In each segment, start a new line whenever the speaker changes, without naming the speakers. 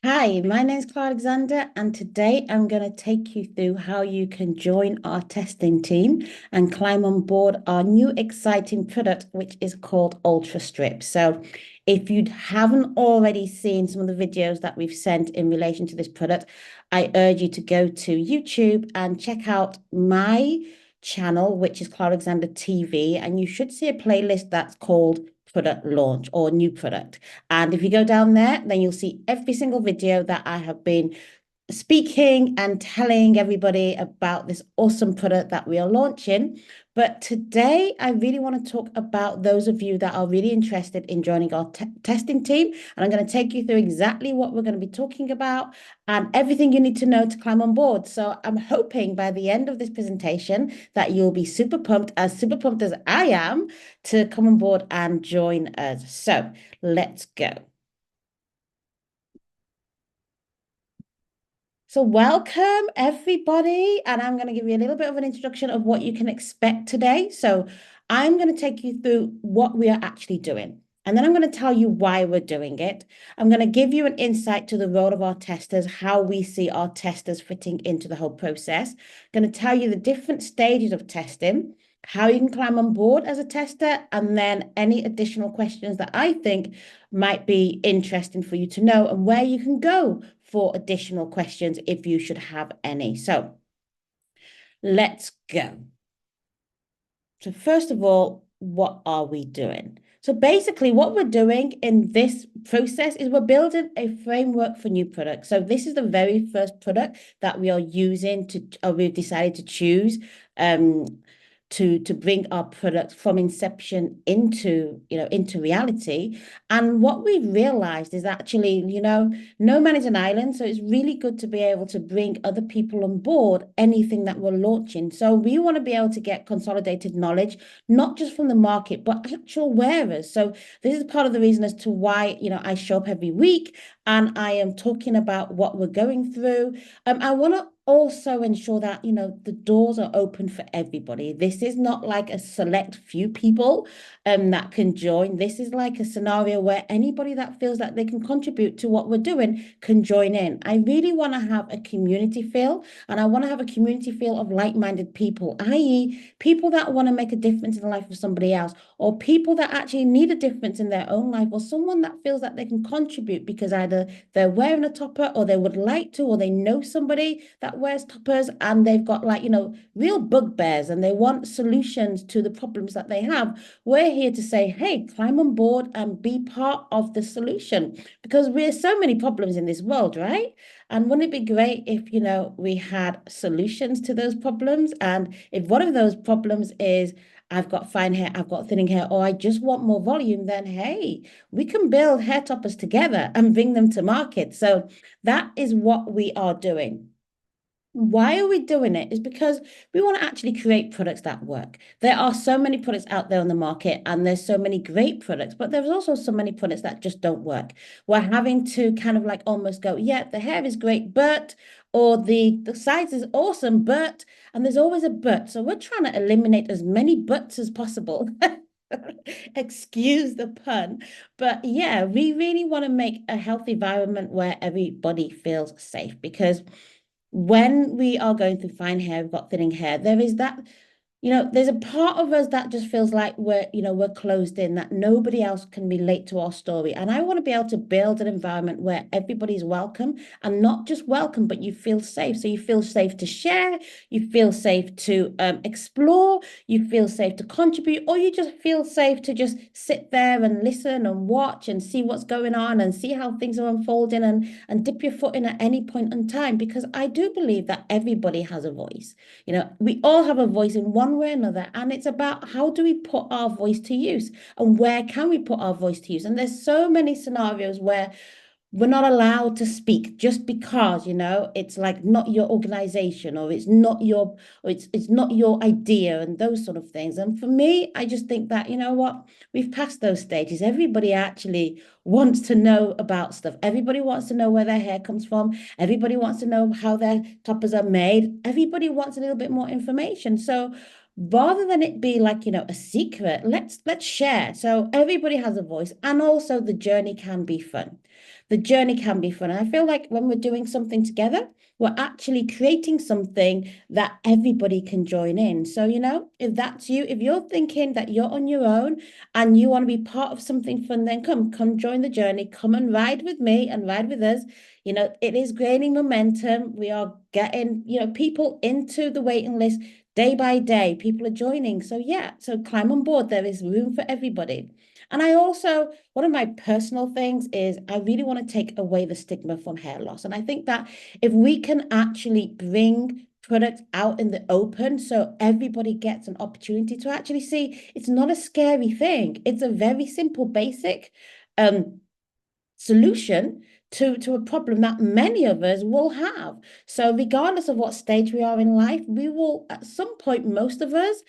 Hi, my name is Clara Alexander, and today I'm going to take you through how you can join our testing team and climb on board our new exciting product, which is called Ultra Strip. So, if you haven't already seen some of the videos that we've sent in relation to this product, I urge you to go to YouTube and check out my channel, which is Clara Alexander TV, and you should see a playlist that's called Product Launch or New Product. And if you go down there, then you'll see every single video that I have been speaking and telling everybody about this awesome product that we are launching. But today, I really want to talk about those of you that are really interested in joining our testing team. And I'm going to take you through exactly what we're going to be talking about and everything you need to know to climb on board. So I'm hoping by the end of this presentation that you'll be super pumped as I am, to come on board and join us. So let's go. So, welcome everybody, and I'm going to give you a little bit of an introduction of what you can expect today. So, I'm going to take you through what we are actually doing, and then I'm going to tell you why we're doing it. I'm going to give you an insight to the role of our testers, how we see our testers fitting into the whole process. I'm going to tell you the different stages of testing, how you can climb on board as a tester, and then any additional questions that I think might be interesting for you to know, and where you can go for additional questions if you should have any. So let's go. So first of all, what are we doing? So basically, what we're doing in this process is we're building a framework for new products. So this is the very first product that we are using to, or we've decided to choose to bring our product from inception into, into reality. And what we realized is actually, no man is an island. So it's really good to be able to bring other people on board anything that we're launching. So we want to be able to get consolidated knowledge, not just from the market, but actual wearers. So this is part of the reason as to why, I show up every week and I am talking about what we're going through. I want to also ensure that, the doors are open for everybody. This is not like a select few people that can join. This is like a scenario where anybody that feels that they can contribute to what we're doing can join in. I really want to have a community feel, and I want to have a community feel of like-minded people, i.e., people that want to make a difference in the life of somebody else, or people that actually need a difference in their own life, or someone that feels that they can contribute because either they're wearing a topper or they would like to, or they know somebody that wears toppers and they've got like, real bugbears and they want solutions to the problems that they have. We're here to say, hey, climb on board and be part of the solution, because we're so many problems in this world, right? And wouldn't it be great if, we had solutions to those problems? And if one of those problems is, I've got fine hair, I've got thinning hair, or I just want more volume, then hey, we can build hair toppers together and bring them to market. So that is what we are doing. Why are we doing it? Is because we want to actually create products that work. There are so many products out there on the market, and there's so many great products, but there's also so many products that just don't work. We're having to kind of like almost go, yeah, the hair is great, but, or the size is awesome, but, and there's always a but. So we're trying to eliminate as many buts as possible. Excuse the pun. But yeah, we really want to make a healthy environment where everybody feels safe, because when we are going through fine hair, we've got thinning hair, there is that, there's a part of us that just feels like we're closed in, that nobody else can relate to our story. And I want to be able to build an environment where everybody's welcome, and not just welcome, but you feel safe. So you feel safe to share, you feel safe to explore, you feel safe to contribute, or you just feel safe to just sit there and listen and watch and see what's going on and see how things are unfolding, and dip your foot in at any point in time. Because I do believe that everybody has a voice. We all have a voice in one way or another, and it's about how do we put our voice to use, and where can we put our voice to use. And there's so many scenarios where we're not allowed to speak just because, it's like not your organization, or it's not your, or it's not your idea, and those sort of things. And for me, I just think that, what, we've passed those stages. Everybody actually wants to know about stuff. Everybody wants to know where their hair comes from. Everybody wants to know how their toppers are made. Everybody wants a little bit more information. So rather than it be like, a secret, let's share. So everybody has a voice, and also the journey can be fun. The journey can be fun. And I feel like when we're doing something together, we're actually creating something that everybody can join in. So, if that's you, if you're thinking that you're on your own and you want to be part of something fun, then come join the journey. Come and ride with me and ride with us. It is gaining momentum. We are getting, people into the waiting list day by day. People are joining. So yeah, so climb on board. There is room for everybody. And I also, one of my personal things is I really want to take away the stigma from hair loss. And I think that if we can actually bring products out in the open so everybody gets an opportunity to actually see, it's not a scary thing. It's a very simple, basic solution to a problem that many of us will have. So regardless of what stage we are in life, we will at some point, most of us,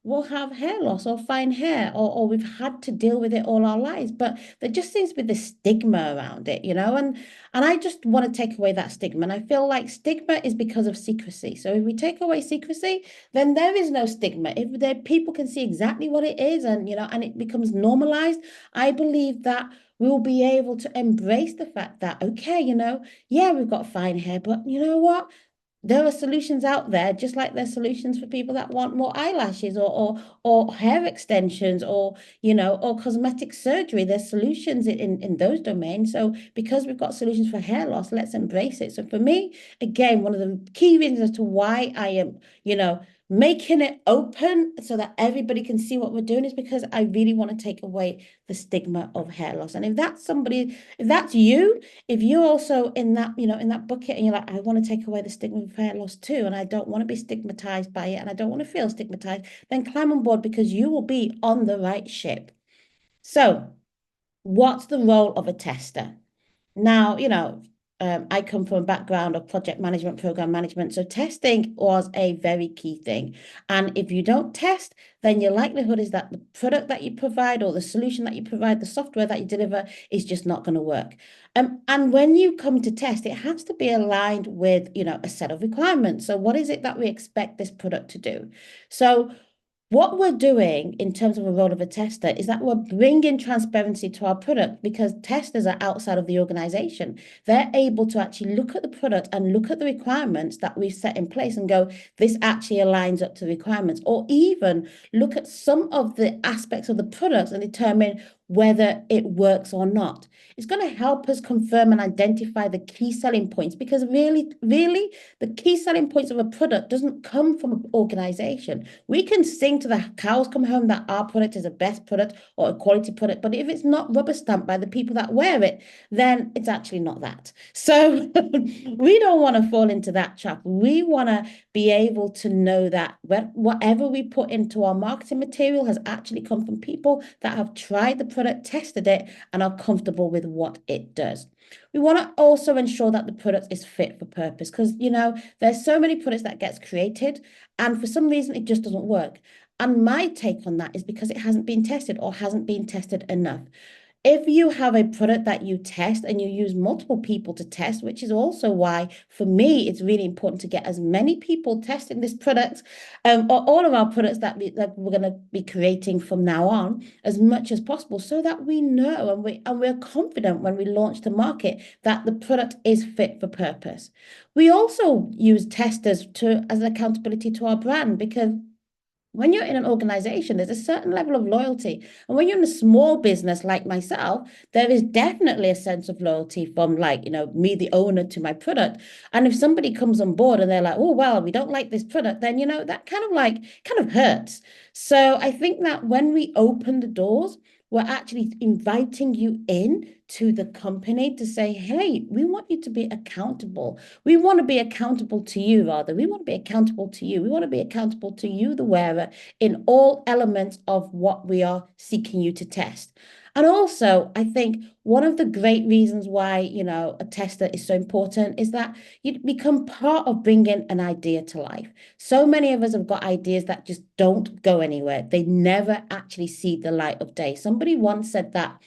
will have hair loss or fine hair, or we've had to deal with it all our lives. But there just seems to be this stigma around it, and I just want to take away that stigma. And I feel like stigma is because of secrecy. So if we take away secrecy, then there is no stigma. If there people can see exactly what it is, and it becomes normalized, I believe that we'll be able to embrace the fact that, okay, yeah, we've got fine hair, but you know what? There are solutions out there, just like there's solutions for people that want more eyelashes or hair extensions or cosmetic surgery. There's solutions in those domains. So because we've got solutions for hair loss, let's embrace it. So for me, again, one of the key reasons as to why I am, making it open so that everybody can see what we're doing is because I really want to take away the stigma of hair loss. And if that's you, if you're also in that bucket and you're like, I want to take away the stigma of hair loss too, and I don't want to be stigmatized by it, and I don't want to feel stigmatized, then climb on board because you will be on the right ship. So, what's the role of a tester? Now, I come from a background of project management, program management. So testing was a very key thing. And if you don't test, then your likelihood is that the product that you provide or the solution that you provide, the software that you deliver is just not going to work. And when you come to test, it has to be aligned with, a set of requirements. So what is it that we expect this product to do? So what we're doing in terms of a role of a tester is that we're bringing transparency to our product because testers are outside of the organization. They're able to actually look at the product and look at the requirements that we've set in place and go, this actually aligns up to the requirements, or even look at some of the aspects of the products and determine whether it works or not. It's going to help us confirm and identify the key selling points because really, the key selling points of a product doesn't come from an organization. We can sing to the cows come home that our product is the best product or a quality product, but if it's not rubber stamped by the people that wear it, then it's actually not that. So we don't want to fall into that trap. We want to be able to know that whatever we put into our marketing material has actually come from people that have tried the product, tested it, and are comfortable with what it does. We want to also ensure that the product is fit for purpose because, there's so many products that gets created and for some reason it just doesn't work. And my take on that is because it hasn't been tested or hasn't been tested enough. If you have a product that you test and you use multiple people to test, which is also why, for me, it's really important to get as many people testing this product, or all of our products that we're going to be creating from now on, as much as possible, so that we know and we're confident when we launch to market that the product is fit for purpose. We also use testers as an accountability to our brand because when you're in an organization, there's a certain level of loyalty. And when you're in a small business like myself, there is definitely a sense of loyalty from me, the owner, to my product. And if somebody comes on board and they're like, oh, well, we don't like this product, then, that kind of hurts. So I think that when we open the doors, we're actually inviting you in to the company to say, hey, we want you to be accountable. We want to be accountable to you, rather. We want to be accountable to you. We want to be accountable to you, the wearer, in all elements of what we are seeking you to test. And also, I think one of the great reasons why, a tester is so important is that you become part of bringing an idea to life. So many of us have got ideas that just don't go anywhere. They never actually see the light of day. Somebody once said that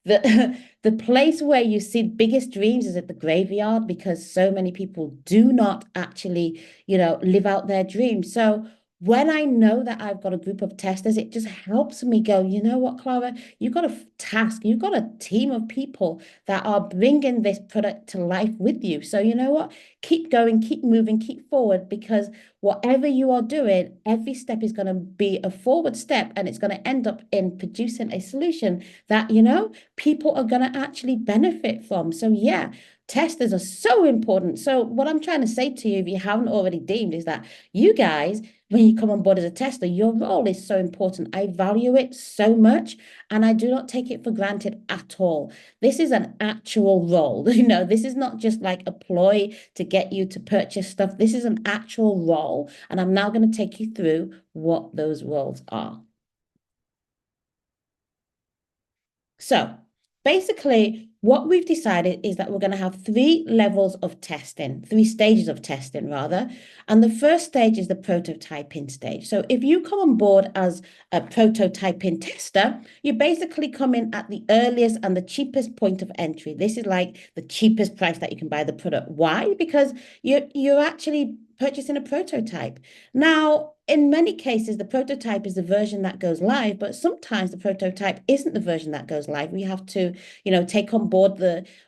the place where you see biggest dreams is at the graveyard because so many people do not actually, live out their dreams. So when I know that I've got a group of testers, it just helps me go, you know what, Clara, you've got a task, you've got a team of people that are bringing this product to life with you. So, you know what, keep going, keep moving, keep forward, because whatever you are doing, every step is going to be a forward step, and it's going to end up in producing a solution that, people are going to actually benefit from. So, yeah. Testers are so important. So, what I'm trying to say to you, if you haven't already deemed, is that you guys, when you come on board as a tester, your role is so important. I value it so much, and I do not take it for granted at all. This is an actual role. This is not just like a ploy to get you to purchase stuff. This is an actual role, and I'm now going to take you through what those roles are. So basically, what we've decided is that we're going to have three levels of testing, three stages of testing, rather. And the first stage is the prototyping stage. So if you come on board as a prototyping tester, you basically come in at the earliest and the cheapest point of entry. This is like the cheapest price that you can buy the product. Why? Because you're actually purchasing a prototype. Now, in many cases, the prototype is the version that goes live, but sometimes the prototype isn't the version that goes live. We have to, take on board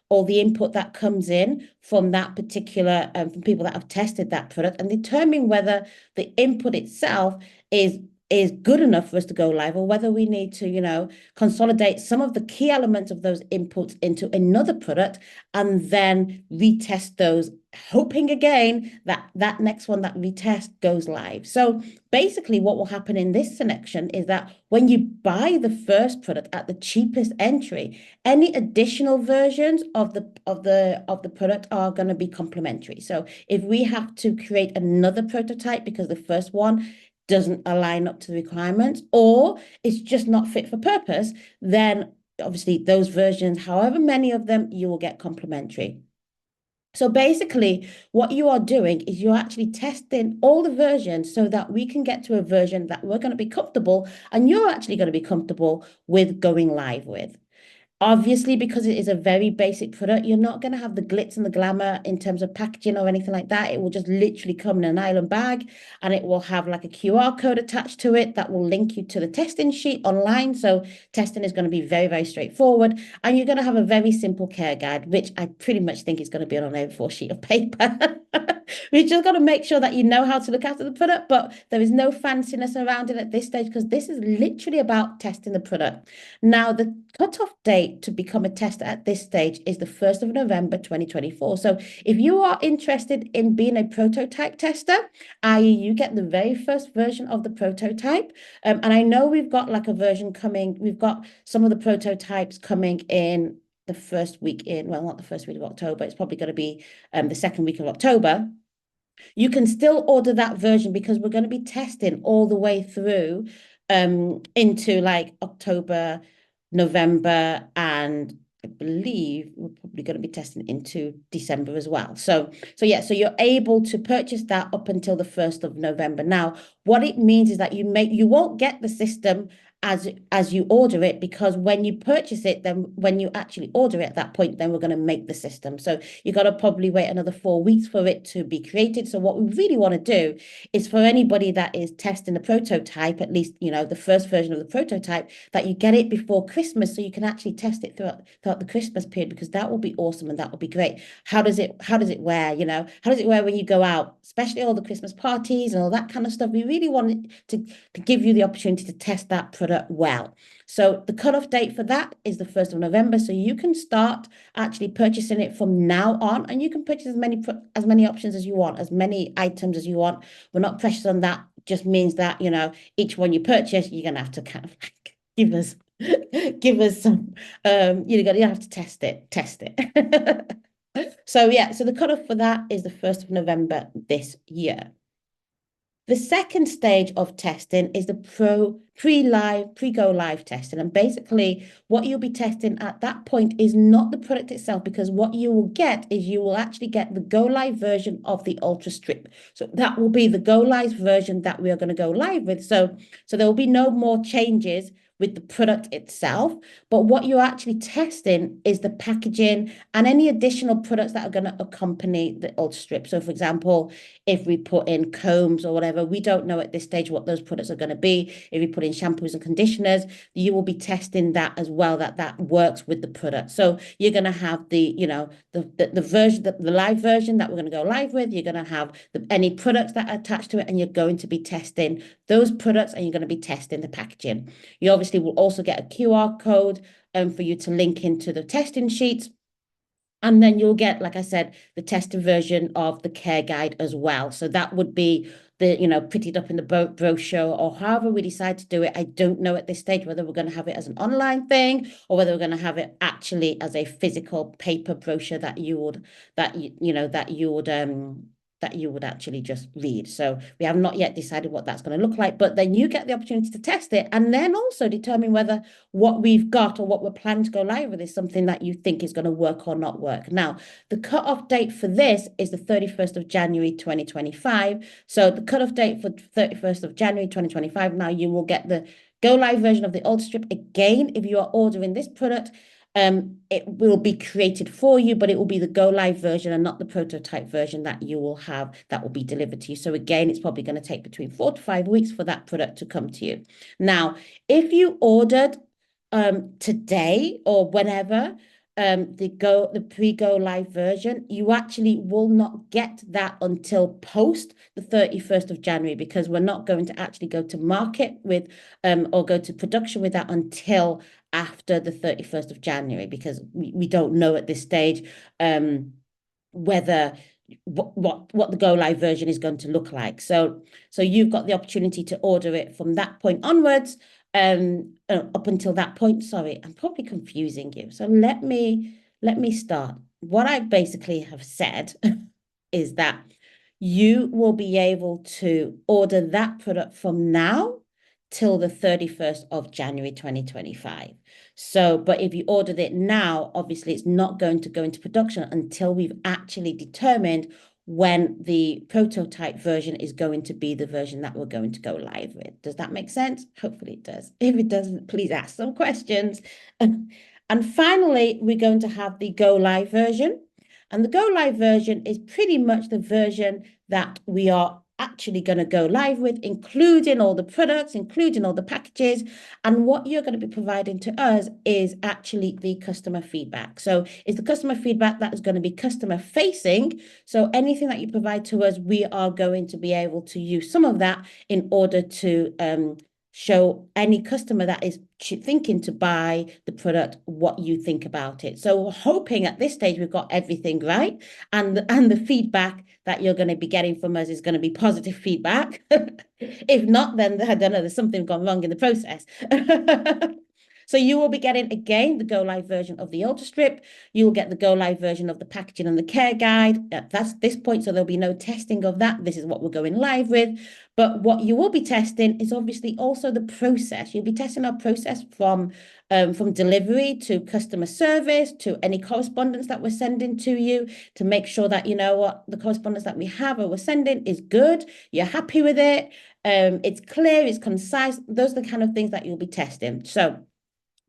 all the input that comes in from that particular, from people that have tested that product, and determine whether the input itself is good enough for us to go live, or whether we need to, consolidate some of the key elements of those inputs into another product and then retest those, hoping again that that next one that retest goes live. So basically what will happen in this selection is that when you buy the first product at the cheapest entry, any additional versions of the product are going to be complementary. So if we have to create another prototype because the first one doesn't align up to the requirements, or it's just not fit for purpose, then obviously those versions, however many of them, you will get complimentary. So basically, what you are doing is you're actually testing all the versions so that we can get to a version that we're going to be comfortable, and you're actually going to be comfortable with going live with. Obviously, because it is a very basic product, you're not going to have the glitz and the glamour in terms of packaging or anything like that. It will just literally come in a nylon bag, and it will have like a QR code attached to it that will link you to the testing sheet online. So testing is going to be very, very straightforward. And you're going to have a very simple care guide, which I pretty much think is going to be on an A4 sheet of paper. We just got to make sure that you know how to look after the product, but there is no fanciness around it at this stage, because this is literally about testing the product. Now, the cutoff date to become a tester at this stage is the 1st of November 2024. So if you are interested in being a prototype tester, i.e. you get the very first version of the prototype, and I know we've got like a version coming, we've got some of the prototypes coming in the first week in, well, not the first week of October, it's probably going to be the second week of October. You can still order that version, because we're going to be testing all the way through into like October, November, and I believe we're probably going to be testing into December as well. So yeah, so you're able to purchase that up until the 1st of November. Now, what it means is that you won't get the system as you order it, because when you purchase it, then when you actually order it at that point, then we're going to make the system. So you got to probably wait another 4 weeks for it to be created. So what we really want to do is, for anybody that is testing the prototype, at least, the first version of the prototype, that you get it before Christmas, so you can actually test it throughout the Christmas period, because that will be awesome and that will be great. How does it wear, how does it wear when you go out, especially all the Christmas parties and all that kind of stuff? We really want to give you the opportunity to test that product well. So the cutoff date for that is the 1st of November. So you can start actually purchasing it from now on, and you can purchase as many options as you want, as many items as you want. We're not precious on that. It just means that, each one you purchase, you're going to have to kind of like give us some, you have to test it. So yeah, so the cutoff for that is the 1st of November this year. The second stage of testing is the pre-go live testing. And basically what you'll be testing at that point is not the product itself, because what you will get is you will actually get the go live version of the Ultra Strip. So that will be the go live version that we are going to go live with. So there will be no more changes with the product itself, but what you're actually testing is the packaging and any additional products that are going to accompany the Ultra Strip. So, for example, if we put in combs or whatever, we don't know at this stage what those products are going to be. If we put in shampoos and conditioners, you will be testing that as well, that works with the product. So you're going to have the version, the live version that we're going to go live with. You're going to have any products that are attached to it, and you're going to be testing those products, and you're going to be testing the packaging. You obviously will also get a QR code for you to link into the testing sheets. And then you'll get, like I said, the tested version of the care guide as well. So that would be prettied up in the brochure, or however we decide to do it. I don't know at this stage whether we're going to have it as an online thing or whether we're going to have it actually as a physical paper brochure that you would actually just read. So we have not yet decided what that's going to look like, but then you get the opportunity to test it and then also determine whether what we've got or what we're planning to go live with is something that you think is going to work or not work. Now, the cutoff date for this is the 31st of January 2025. So the cutoff date for 31st of January 2025, now you will get the go live version of the Ultra Strip. Again, if you are ordering this product, it will be created for you, but it will be the go live version and not the prototype version that you will have that will be delivered to you. So again, it's probably going to take between 4 to 5 weeks for that product to come to you. Now, if you ordered today or whenever the pre-go live version, you actually will not get that until post the 31st of January, because we're not going to actually go to market with or go to production with that until after the 31st of January, because we don't know at this stage whether what the go live version is going to look like. So you've got the opportunity to order it from that point onwards. Up until that point, sorry, I'm probably confusing you. So let me start. What I basically have said is that you will be able to order that product from now till the 31st of January 2025. So, but if you ordered it now, obviously it's not going to go into production until we've actually determined when the prototype version is going to be the version that we're going to go live with. Does that make sense? Hopefully it does. If it doesn't, please ask some questions. And finally, we're going to have the go live version. And the go live version is pretty much the version that we are actually going to go live with, including all the products, including all the packages. And what you're going to be providing to us is actually the customer feedback. So it's the customer feedback that is going to be customer facing. So anything that you provide to us, we are going to be able to use some of that in order to show any customer that is thinking to buy the product what you think about it. So we're hoping at this stage we've got everything right, and the feedback that you're going to be getting from us is going to be positive feedback. If not, then I don't know, there's something gone wrong in the process. So you will be getting, again, the go live version of the Ultra Strip. You will get the go live version of the packaging and the care guide. That's this point, so there'll be no testing of that. This is what we're going live with. But what you will be testing is obviously also the process. You'll be testing our process from delivery to customer service to any correspondence that we're sending to you, to make sure that, you know what, the correspondence that we have or we're sending is good. You're happy with it. It's clear, it's concise. Those are the kind of things that you'll be testing. So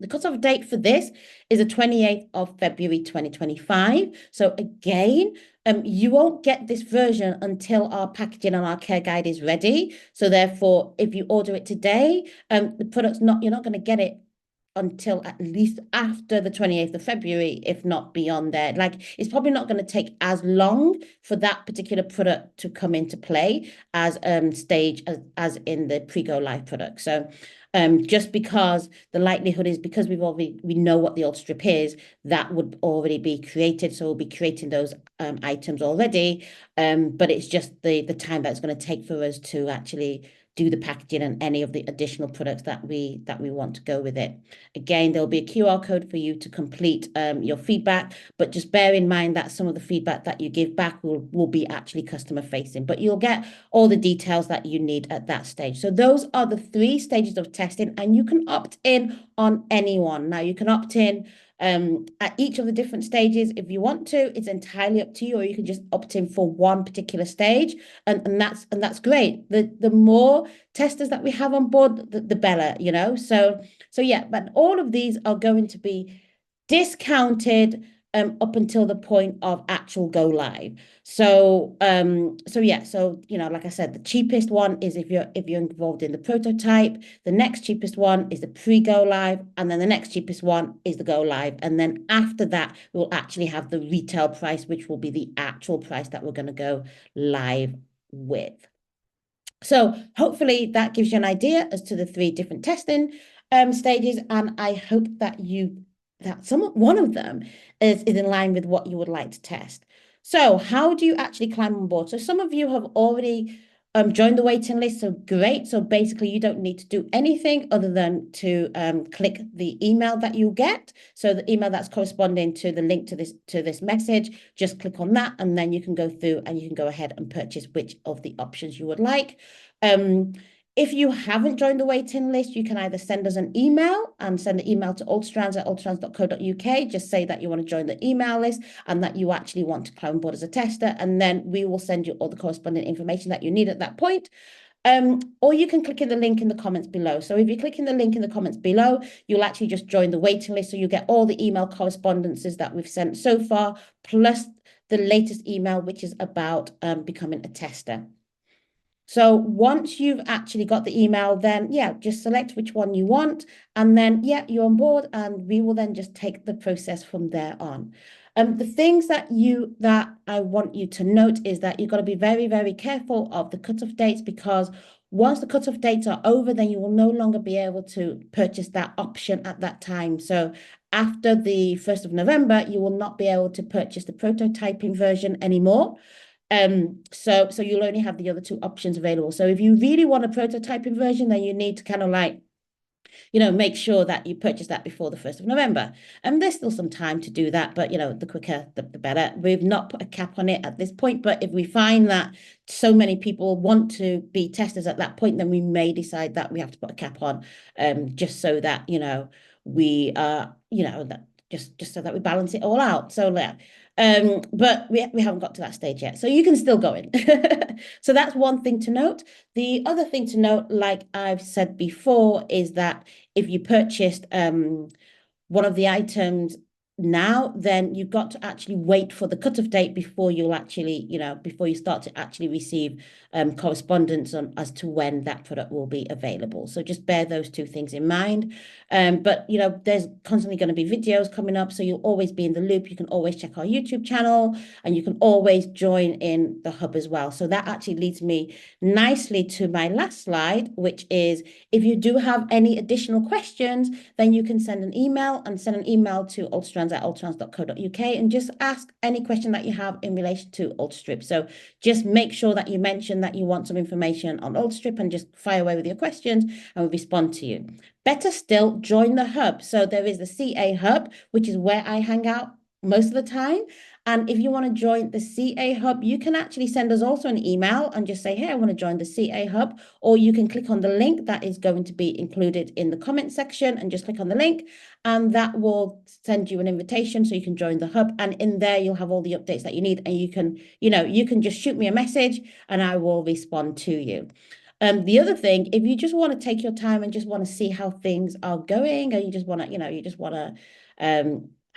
the cutoff date for this is the 28th of February 2025. So again, you won't get this version until our packaging and our care guide is ready. So therefore, if you order it today, the product's you're not going to get it until at least after the 28th of February, if not beyond there. Like, it's probably not going to take as long for that particular product to come into play as stage as in the pre-go live product. So just because the likelihood is, because we know what the Ultra Strip is, that would already be created. So we'll be creating those items already. But it's just the time that it's going to take for us to actually do the packaging and any of the additional products that we want to go with it. Again, there'll be a QR code for you to complete your feedback, but just bear in mind that some of the feedback that you give back will be actually customer facing, but you'll get all the details that you need at that stage. So those are the 3 stages of testing, and you can opt in on any one. Now you can opt in at each of the different stages. If you want to, it's entirely up to you, or you can just opt in for one particular stage, and that's great. The more testers that we have on board, the better, you know. So yeah, but all of these are going to be discounted up until the point of actual go live. So yeah, so you know, like I said, the cheapest one is if you're involved in the prototype. The next cheapest one is the pre-go live, and then the next cheapest one is the go live. And then after that, we'll actually have the retail price, which will be the actual price that we're going to go live with. So hopefully that gives you an idea as to the three different testing stages, and I hope that one of them is in line with what you would like to test. So how do you actually climb on board? So some of you have already joined the waiting list, so great. So basically you don't need to do anything other than to click the email that you get. So the email that's corresponding to the link to this message, just click on that, and then you can go through and you can go ahead and purchase which of the options you would like. If you haven't joined the waiting list, you can either send us an email and send an email to ultrastrands@ultrastrands.co.uk. Just say that you want to join the email list and that you actually want to climb on board as a tester, and then we will send you all the corresponding information that you need at that point. Or you can click in the link in the comments below. So if you click in the link in the comments below, you'll actually just join the waiting list. So you get all the email correspondences that we've sent so far, plus the latest email, which is about becoming a tester. So once you've actually got the email, then yeah, just select which one you want, and then yeah, you're on board, and we will then just take the process from there on. The things that I want you to note is that you've got to be very, very careful of the cutoff dates, because once the cutoff dates are over, then you will no longer be able to purchase that option at that time. So after the 1st of November, you will not be able to purchase the prototyping version anymore. So you'll only have the other two options available. So if you really want a prototyping version, then you need to kind of like, you know, make sure that you purchase that before the 1st of November. And there's still some time to do that, but you know, the quicker, the better. We've not put a cap on it at this point, but if we find that so many people want to be testers at that point, then we may decide that we have to put a cap on, just so that, you know, we you know, that just so that we balance it all out. So yeah. But we haven't got to that stage yet. So you can still go in. So that's one thing to note. The other thing to note, like I've said before, is that if you purchased one of the items now, then you've got to actually wait for the cutoff date before you'll actually, you know, before you start to actually receive correspondence on as to when that product will be available. So just bear those two things in mind. But you know, there's constantly going to be videos coming up, so you'll always be in the loop. You can always check our YouTube channel, and you can always join in the hub as well. So that actually leads me nicely to my last slide, which is if you do have any additional questions, then you can send an email to ultrastrands@ultrastrands.co.uk and just ask any question that you have in relation to UltraStrip. So just make sure that you mention that you want some information on UltraStrip and just fire away with your questions and we'll respond to you. Better still, join the hub. So there is the CA hub, which is where I hang out most of the time. And if you want to join the CA hub, you can actually send us also an email and just say, hey, I want to join the CA hub, or you can click on the link that is going to be included in the comment section and just click on the link, and that will send you an invitation so you can join the hub. And in there, you'll have all the updates that you need, and you can, you know, you can just shoot me a message and I will respond to you. The other thing, if you just want to take your time and just want to see how things are going, and you just want to, you know, you just want to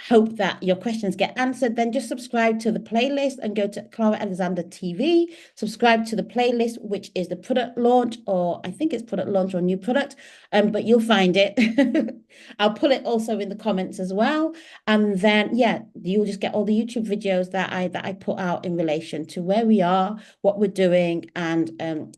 hope that your questions get answered, then just subscribe to the playlist and go to Clara Alexander TV. Subscribe to the playlist, which is the product launch, or I think it's product launch or new product, but you'll find it. I'll put it also in the comments as well. And then, yeah, you'll just get all the YouTube videos that I put out in relation to where we are, what we're doing, and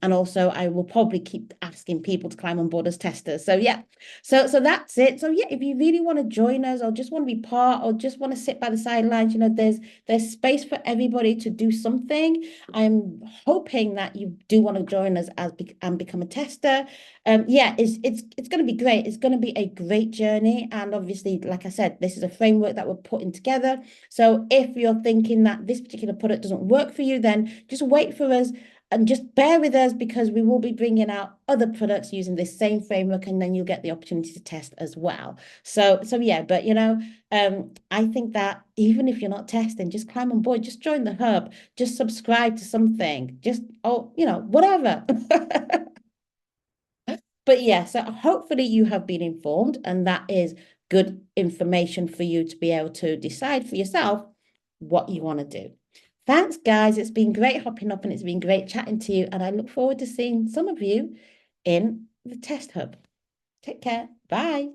also I will probably keep asking people to climb on board as testers. So yeah, so that's it. So yeah, if you really want to join us or just want to be part or just want to sit by the sidelines, you know, there's space for everybody to do something. I'm hoping that you do want to join us and become a tester. Yeah, it's going to be great. It's going to be a great journey. And obviously, like I said, this is a framework that we're putting together. So if you're thinking that this particular product doesn't work for you, then just wait for us and just bear with us because we will be bringing out other products using this same framework, and then you'll get the opportunity to test as well. So yeah, but I think that even if you're not testing, just climb on board, just join the hub, just subscribe to something, just whatever. But yeah, so hopefully you have been informed, and that is good information for you to be able to decide for yourself what you want to do. Thanks, guys. It's been great hopping up and it's been great chatting to you. And I look forward to seeing some of you in the test hub. Take care. Bye.